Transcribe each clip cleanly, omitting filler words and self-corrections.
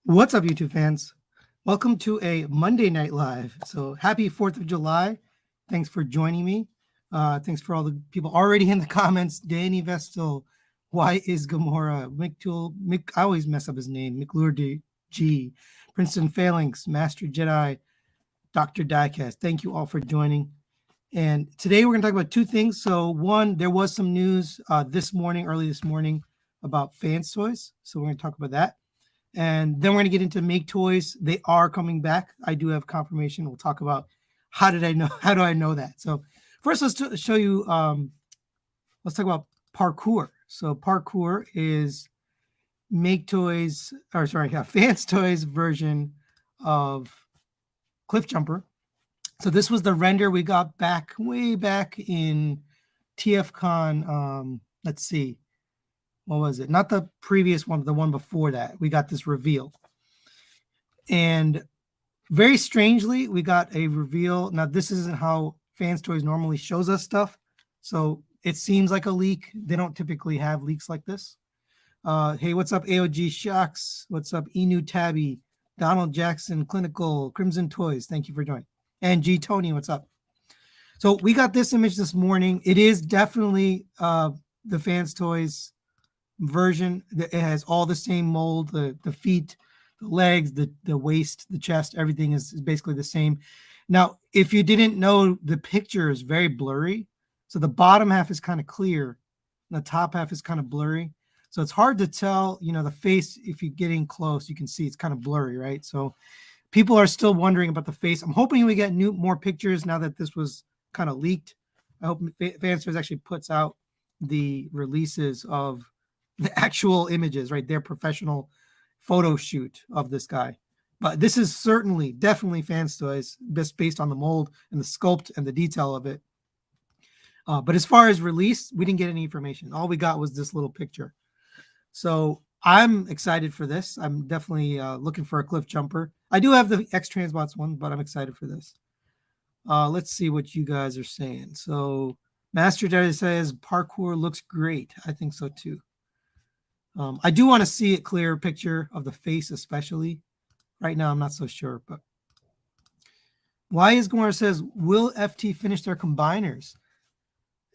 What's up, YouTube fans? Welcome to a Monday Night Live. So happy 4th of July. Thanks for joining me. Thanks for all the people already in the comments. Danny Vestal, why is Gamora? Mick, I always mess up his name. McLure G, Princeton Phalanx, Master Jedi, Dr. Diecast. Thank you all for joining. And today we're going to talk about two things. So one, there was some news early this morning, about Fans Toys. So we're going to talk about that. And then we're going to get into Maketoys. They are coming back. I do have confirmation. We'll talk about how do I know that. So first, let's show you. Let's talk about Parkour. So Parkour is Fans Toys version of Cliff Jumper. So this was the render we got way back in TFCon. Let's see. What was it? Not the previous one, but the one before that. We got this reveal. And very strangely, we got a reveal. Now, this isn't how Fans Toys normally shows us stuff. So it seems like a leak. They don't typically have leaks like this. Hey, what's up, AOG Shocks? What's up, Enu Tabby? Donald Jackson, Clinical, Crimson Toys. Thank you for joining. And G Tony, what's up? So we got this image this morning. It is definitely the Fans Toys version. It has all the same mold, the feet, the legs, the waist, the chest, everything is basically the same. Now, if you didn't know, the picture is very blurry. So the bottom half is kind of clear, and the top half is kind of blurry. So it's hard to tell, the face. If you get in close, you can see it's kind of blurry, right? So people are still wondering about the face. I'm hoping we get more pictures now that this was kind of leaked. I hope Fans Toys actually puts out the releases of the actual images, right? Their professional photo shoot of this guy. But this is definitely Fans Toys, based on the mold and the sculpt and the detail of it. But as far as release, we didn't get any information. All we got was this little picture. So I'm excited for this. I'm definitely looking for a Cliff Jumper. I do have the X-Transbots one, but I'm excited for this. Let's see what you guys are saying. So Master Jedi says Parkour looks great. I think so too. I do want to see a clear picture of the face, especially. Right now, I'm not so sure. But why is Gamora says, will FT finish their combiners?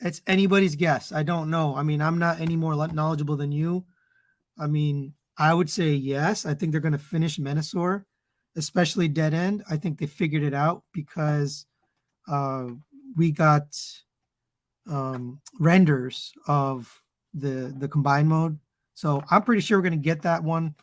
It's anybody's guess. I don't know. I mean, I'm not any more knowledgeable than you. I mean, I would say yes. I think they're going to finish Menasor, especially Dead End. I think they figured it out because we got renders of the combined mode. So I'm pretty sure we're going to get that one.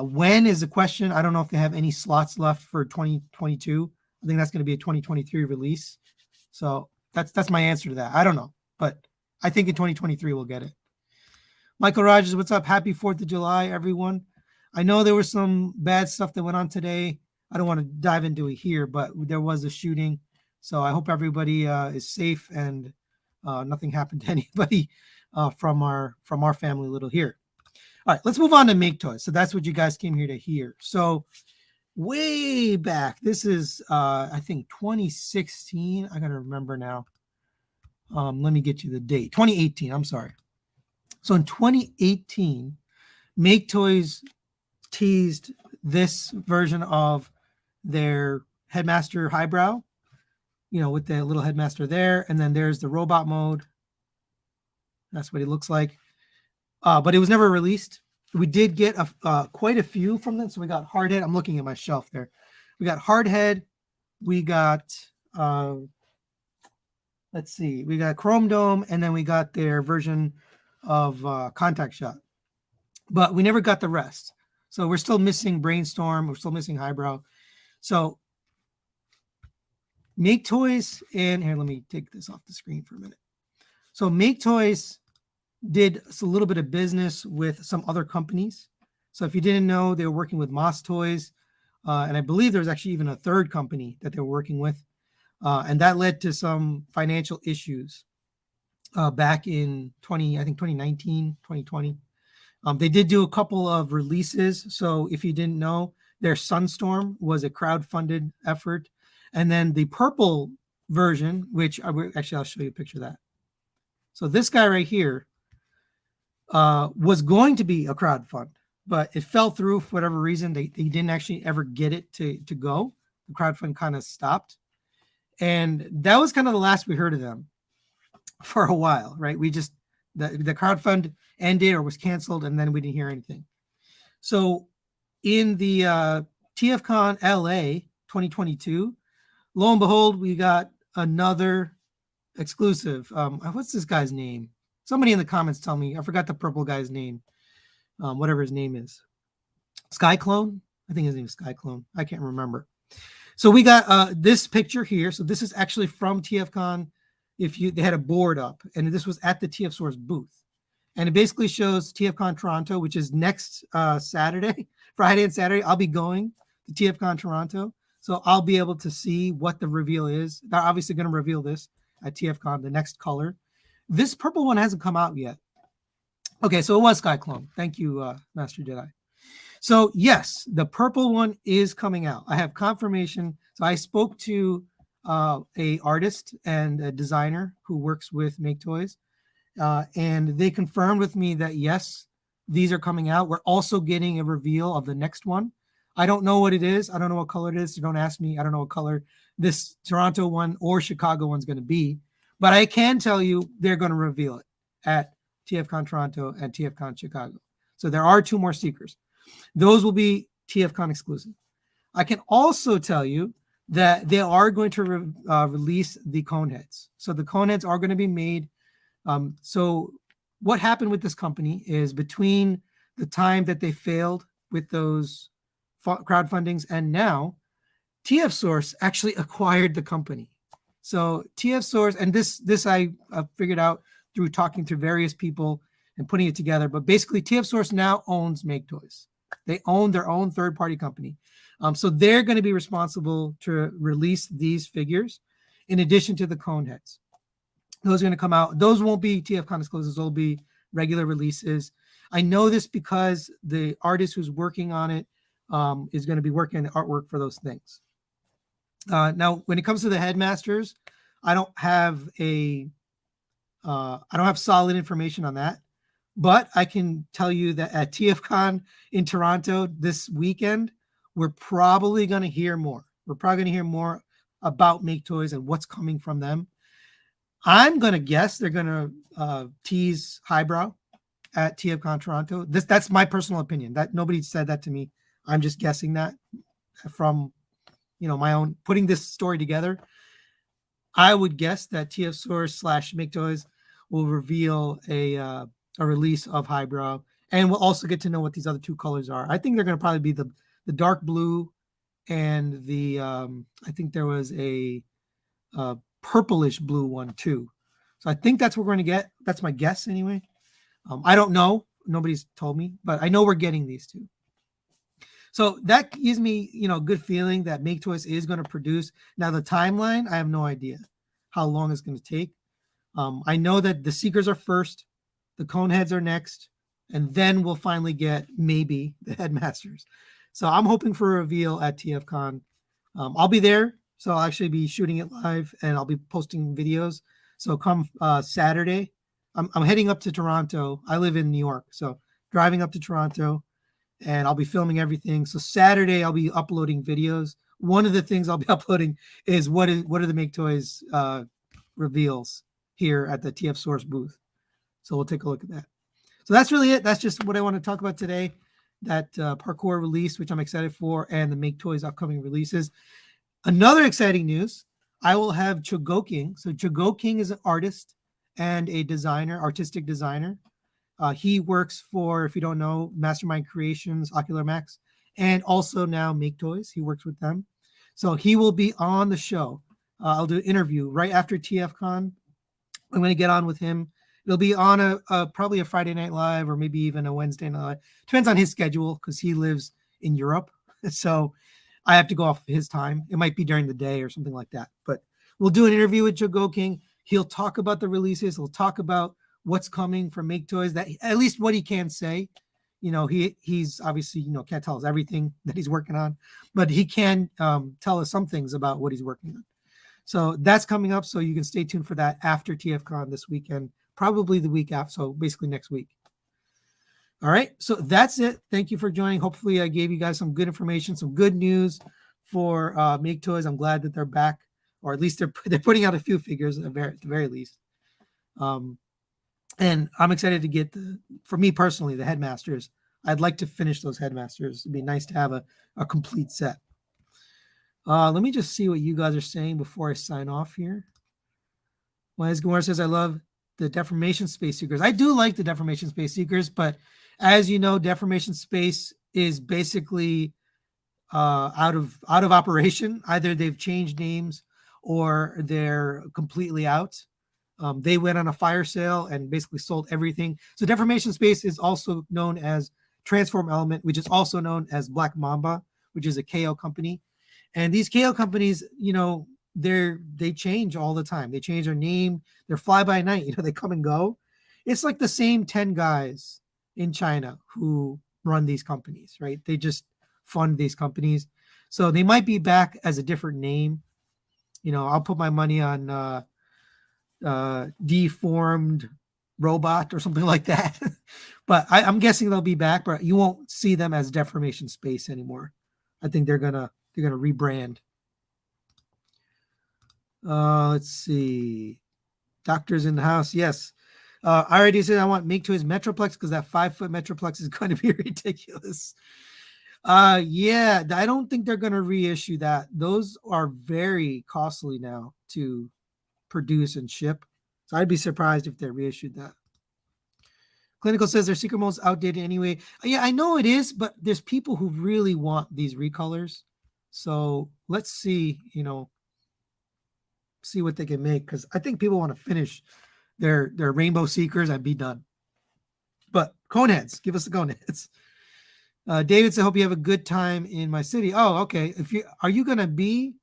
When is the question? I don't know if they have any slots left for 2022. I think that's going to be a 2023 release. So that's my answer to that. I don't know, but I think in 2023 we'll get it. Michael Rogers, what's up? Happy 4th of July, everyone. I know there was some bad stuff that went on today. I don't want to dive into it here, but there was a shooting. So I hope everybody is safe and nothing happened to anybody from our family little here. All right, let's move on to Maketoys. So that's what you guys came here to hear. So way back, this is I think 2016. I gotta remember now. Let me get you the date. 2018. I'm sorry. So in 2018, Maketoys teased this version of their Headmaster Highbrow. With the little Headmaster there, and then there's the robot mode. That's what it looks like. But it was never released. We did get quite a few from them. So we got Hardhead. I'm looking at my shelf there. We got Hardhead. We got, let's see. We got Chrome Dome, and then we got their version of Contact Shot. But we never got the rest. So we're still missing Brainstorm. We're still missing Highbrow. So Maketoys, and here, let me take this off the screen for a minute. So Maketoys did a little bit of business with some other companies. So if you didn't know, they were working with Moss Toys, and I believe there was actually even a third company that they were working with, and that led to some financial issues back in 2019, 2020. They did do a couple of releases. So if you didn't know, their Sunstorm was a crowd-funded effort. And then the purple version, which actually I'll show you a picture of that. So this guy right here was going to be a crowd fund. but it fell through for whatever reason. They didn't actually ever get it to go. The crowdfund kind of stopped. And that was kind of the last we heard of them for a while, right? We just, the crowdfund ended or was canceled, and then we didn't hear anything. So in the TFCon LA 2022, lo and behold, we got another exclusive. What's this guy's name? Somebody in the comments tell me. I forgot the purple guy's name. Whatever his name is. Skyclone? I think his name is Skyclone. I can't remember. So we got this picture here. So this is actually from TFCon. They had a board up, and this was at the TF Source booth. And it basically shows TFCon Toronto, which is next Saturday, Friday and Saturday. I'll be going to TFCon Toronto. So I'll be able to see what the reveal is. They're obviously going to reveal this at TFCon, the next color. This purple one hasn't come out yet. Okay, so it was Skyclone. Thank you, Master Jedi. So yes, the purple one is coming out. I have confirmation. So I spoke to a artist and a designer who works with Maketoys, and they confirmed with me that yes, these are coming out. We're also getting a reveal of the next one. I don't know what it is. I don't know what color it is. So don't ask me. I don't know what color this Toronto one or Chicago one's going to be. But I can tell you they're going to reveal it at TFCon Toronto and TFCon Chicago. So there are 2 more stickers. Those will be TFCon exclusive. I can also tell you that they are going to release the cone heads. So the cone heads are going to be made. So what happened with this company is between the time that they failed with those crowdfundings and now, TF Source actually acquired the company. So TF Source, and this I figured out through talking to various people and putting it together, but basically TF Source now owns Maketoys. They own their own third-party company. So they're going to be responsible to release these figures in addition to the cone heads. Those are going to come out. Those won't be TFCon exclusives. They'll be regular releases. I know this because the artist who's working on it is going to be working on the artwork for those things. Now, when it comes to the headmasters, I don't have solid information on that, but I can tell you that at TFCon in Toronto this weekend, we're probably going to hear more. We're probably going to hear more about Maketoys and what's coming from them. I'm going to guess they're going to tease Highbrow at TFCon Toronto. That's my personal opinion. That nobody said that to me. I'm just guessing that from my own putting this story together. I would guess that TF Source / Maketoys will reveal a release of Highbrow, and we'll also get to know what these other 2 colors are. I think they're going to probably be the dark blue and the I think there was a purplish blue one too. So I think that's what we're going to get. That's my guess anyway. I don't know. Nobody's told me, but I know we're getting these 2. So that gives me, a good feeling that Maketoys is going to produce. Now the timeline, I have no idea how long it's going to take. I know that the Seekers are first, the cone heads are next, and then we'll finally get maybe the headmasters. So I'm hoping for a reveal at TFCon. I'll be there, so I'll actually be shooting it live, and I'll be posting videos. So come Saturday, I'm heading up to Toronto. I live in New York, so driving up to Toronto, and I'll be filming everything. So Saturday, I'll be uploading videos. One of the things I'll be uploading is what are the Maketoys reveals here at the TF Source booth. So we'll take a look at that. So that's really it. That's just what I want to talk about today. That Parkour release, which I'm excited for, and the Maketoys upcoming releases. Another exciting news, I will have Chogo King. So Chogo King is an artist and a designer, artistic designer. He works for, if you don't know, Mastermind Creations, Ocular Max, and also now Maketoys. He works with them. So he will be on the show. I'll do an interview right after TFCon. I'm going to get on with him. It'll be on probably a Friday Night Live or maybe even a Wednesday Night Live. Depends on his schedule because he lives in Europe. So I have to go off his time. It might be during the day or something like that. But we'll do an interview with Chogo King. He'll talk about the releases. He'll talk about what's coming from Maketoys, that at least what he can say. He's obviously, can't tell us everything that he's working on, but he can tell us some things about what he's working on. So that's coming up. So you can stay tuned for that after TFCon this weekend, probably the week after. So basically next week. All right, so that's it. Thank you for joining. Hopefully, I gave you guys some good information, some good news for Maketoys. I'm glad that they're back, or at least they're putting out a few figures at the very least. And I'm excited to get for me personally, the headmasters. I'd like to finish those headmasters. It'd be nice to have a complete set. Let me just see what you guys are saying before I sign off here. Wise Gamora says, I love the Deformation Space Seekers. I do like the Deformation Space Seekers, but as you know, Deformation Space is basically out of operation. Either they've changed names or they're completely out. They went on a fire sale and basically sold everything. So Deformation Space is also known as Transform Element, which is also known as Black Mamba, which is a KO company. And these KO companies, you know, they change all the time. They change their name. They're fly by night. You know, they come and go. It's like the same 10 guys in China who run these companies, right? They just fund these companies. So they might be back as a different name. You know, I'll put my money on Deformed Robot or something like that. But I'm guessing they'll be back, but you won't see them as Deformation Space anymore. I think they're gonna rebrand. Let's see. Doctors in the house. Yes. I already said I want Maketoys Metroplex because that 5-foot Metroplex is going to be ridiculous. Yeah, I don't think they're going to reissue that. Those are very costly now to produce and ship. So I'd be surprised if they reissued that. Clinical says their secret mode's outdated anyway. Yeah, I know it is, but there's people who really want these recolors. So let's see, you know, see what they can make, because I think people want to finish their Rainbow Seekers and be done. But Coneheads, give us the Coneheads. David said, hope you have a good time in my city. Oh, okay. Are you going to be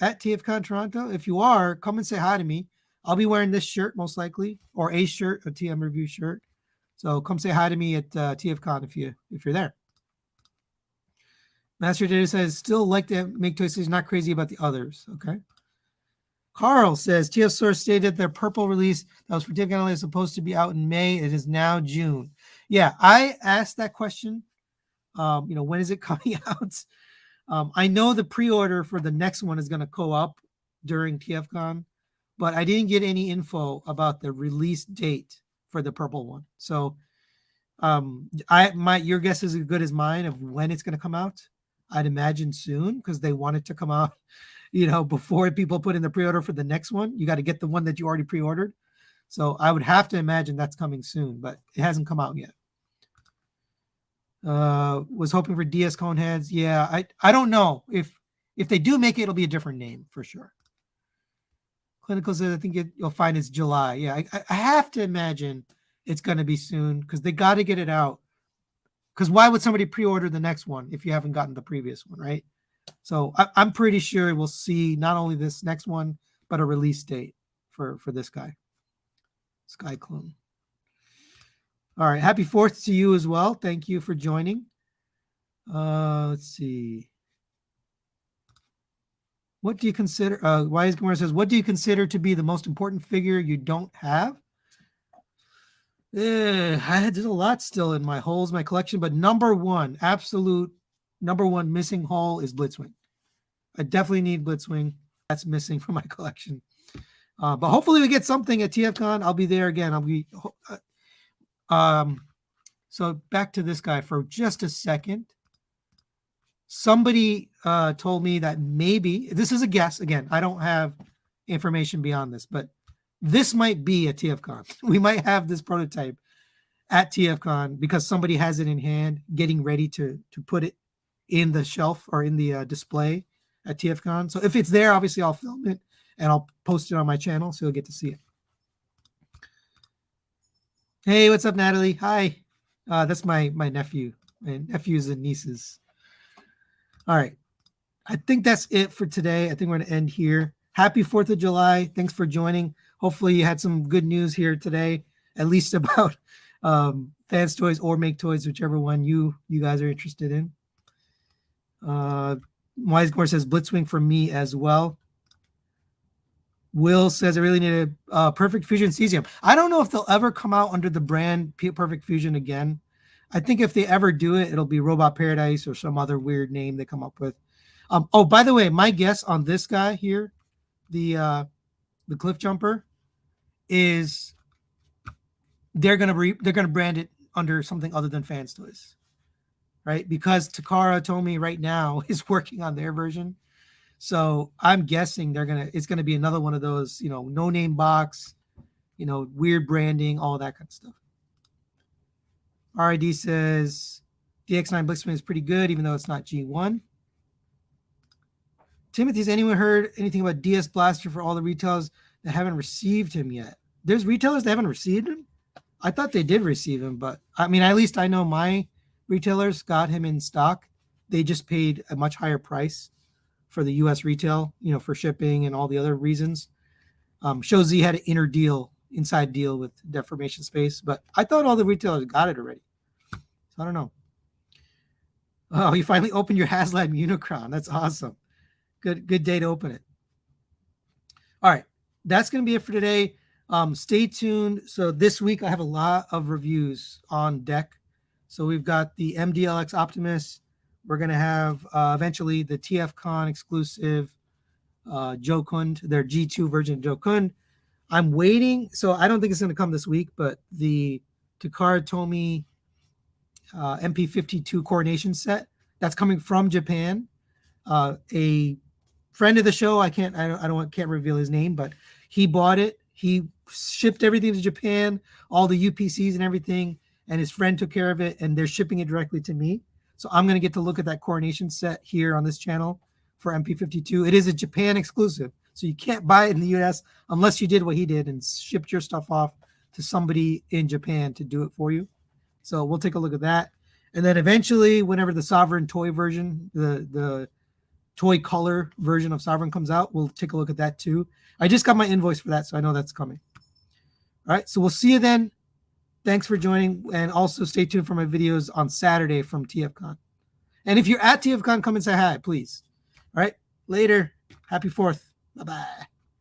at TFCon Toronto? If you are, come and say hi to me. I'll be wearing this shirt most likely, or a shirt, a TM review shirt. So come say hi to me at TFCon if you're there. Master Data says, still like to make choices, not crazy about the others. Okay. Carl says, TF Source stated their purple release that was for TFCon is supposed to be out in May. It is now June. Yeah, I asked that question. You know, when is it coming out? I know the pre-order for the next one is going to go up during TFCon, but I didn't get any info about the release date for the purple one. So your guess is as good as mine of when it's going to come out. I'd imagine soon, because they want it to come out, you know, before people put in the pre-order for the next one. You got to get the one that you already pre-ordered. So I would have to imagine that's coming soon, but it hasn't come out yet. Was hoping for DS Coneheads. Yeah, I don't know. If they do make it, it'll be a different name for sure. Clinical says, I think you'll find it's July. Yeah, I have to imagine it's going to be soon, because they got to get it out. Because why would somebody pre-order the next one if you haven't gotten the previous one, right? So I'm pretty sure we'll see not only this next one, but a release date for this guy, Sky Clone. All right. Happy 4th to you as well. Thank you for joining. Let's see. What do you consider, Wise Gamora says, what do you consider to be the most important figure you don't have? There's a lot still in my holes, my collection, but absolute number one missing hole is Blitzwing. I definitely need Blitzwing. That's missing from my collection. But hopefully we get something at TFCon. I'll be there again. So back to this guy for just a second. Somebody told me that maybe, this is a guess. Again, I don't have information beyond this, but this might be a TFCon. We might have this prototype at TFCon because somebody has it in hand, getting ready to put it in the shelf or in the display at TFCon. So if it's there, obviously I'll film it and I'll post it on my channel so you'll get to see it. Hey, what's up, Natalie? Hi. That's my nephew and nephews and nieces. All right. I think that's it for today. I think we're going to end here. Happy 4th of July. Thanks for joining. Hopefully you had some good news here today, at least about Fans Toys or Maketoys, whichever one you guys are interested in. Wise Gore says Blitzwing for me as well. Will says I really need a Perfect Fusion Cesium. I don't know if they'll ever come out under the brand Perfect Fusion again. I think if they ever do it, it'll be Robot Paradise or some other weird name they come up with. Oh, by the way, my guess on this guy here, the Cliff Jumper, is they're gonna brand it under something other than Fans Toys, right? Because Takara Tomy right now is working on their version, so I'm guessing it's gonna be another one of those, no name box, weird branding, all that kind of stuff. RID says the X9 Blixman is pretty good, even though it's not G1. Timothy, has anyone heard anything about DS Blaster for all the retailers that haven't received him yet? There's retailers that haven't received him? I thought they did receive him, but I mean, at least I know my retailers got him in stock. They just paid a much higher price for the US retail, for shipping and all the other reasons. Shows he had an inside deal with Deformation Space, but I thought all the retailers got it already. So I don't know. Oh, you finally opened your HasLab Unicron. That's awesome. Good day to open it. All right, that's going to be it for today. Stay tuned. So this week I have a lot of reviews on deck. So we've got the MDLX Optimus. We're going to have eventually the TFCon exclusive Jokund, their G2 version of Jokund. I'm waiting. So I don't think it's going to come this week, but the Takara Tomy MP52 coronation set that's coming from Japan. A friend of the show, I can't reveal his name, but he bought it. He shipped everything to Japan, all the UPCs and everything, and his friend took care of it, and they're shipping it directly to me. So I'm going to get to look at that coronation set here on this channel for MP52. It is a Japan exclusive, so you can't buy it in the US unless you did what he did and shipped your stuff off to somebody in Japan to do it for you. So we'll take a look at that. And then eventually, whenever the Sovereign toy version, the toy color version of Sovereign comes out, we'll take a look at that too. I just got my invoice for that, so I know that's coming. All right, so we'll see you then. Thanks for joining, and also stay tuned for my videos on Saturday from TFCon. And if you're at TFCon, come and say hi, please. All right, later. Happy 4th. Bye-bye.